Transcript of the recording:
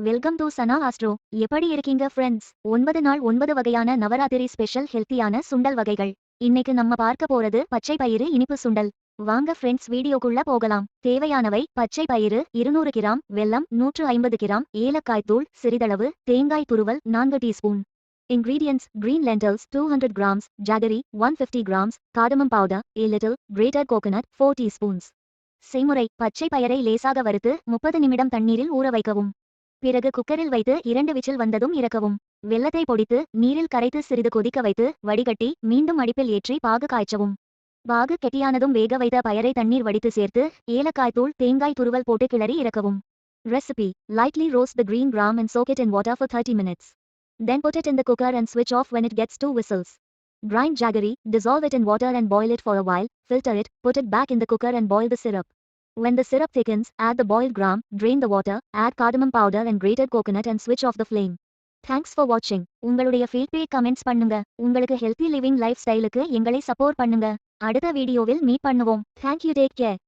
Welcome to Sana astro. எப்படி இருக்கீங்க friends? 9 நாள் 9 வகையான நவராத்திரி ஸ்பெஷல் ஹெல்த்தியான சுண்டல் வகைகள். இன்னைக்கு நம்ம பார்க்க போறது பச்சை பயிறு இனிப்பு சுண்டல். வாங்க ஃப்ரெண்ட்ஸ் வீடியோக்குள்ள போகலாம். தேவையானவை: பச்சை பயிறு 200 கிராம், வெல்லம் 150 கிராம், ஏலக்காய் தூள் சிறிதளவு, தேங்காய் துருவல் 4 teaspoon. Ingredients: green lentils 200 grams, jaggery 150 grams, cardamom powder a little, grated coconut 4 teaspoons. செய்முறை: பச்சை பயரை லேசாக வறுத்து 30 நிமிடம் தண்ணீரில் ஊற வைக்கவும். பிறகு குக்கரில் வைத்து 2 விசில் வந்ததும் இறக்கவும். வெல்லத்தை பொடித்து நீரில் கரைத்து சிறிது கொதிக்க வைத்து வடிகட்டி மீண்டும் அடுப்பில் ஏற்றி பாகு காய்ச்சவும். பாகு கெட்டியானதும் வேக வைத்த பயரை தண்ணீர் வடித்து சேர்த்து ஏலக்காய் தூள் தேங்காய் துருவல் போட்டு கிளறி இறக்கவும். Recipe: lightly roast the green gram and soak it in water for 30 minutes. Then put it in the cooker and switch off when it gets 2 whistles. Grind jaggery, dissolve it in water and boil it for a while, filter it, put it back in the cooker and boil the syrup. When the syrup thickens, add the boiled gram, drain the water, add cardamom powder and grated coconut and switch off the flame. Thanks for watching. உங்களுடைய feedback comments பண்ணுங்க. உங்களுக்கு healthy living life ஸ்டைலுக்கு எங்களை support பண்ணுங்க. அடுத்த வீடியோவில் meet பண்ணுவோம். Thank you, take care.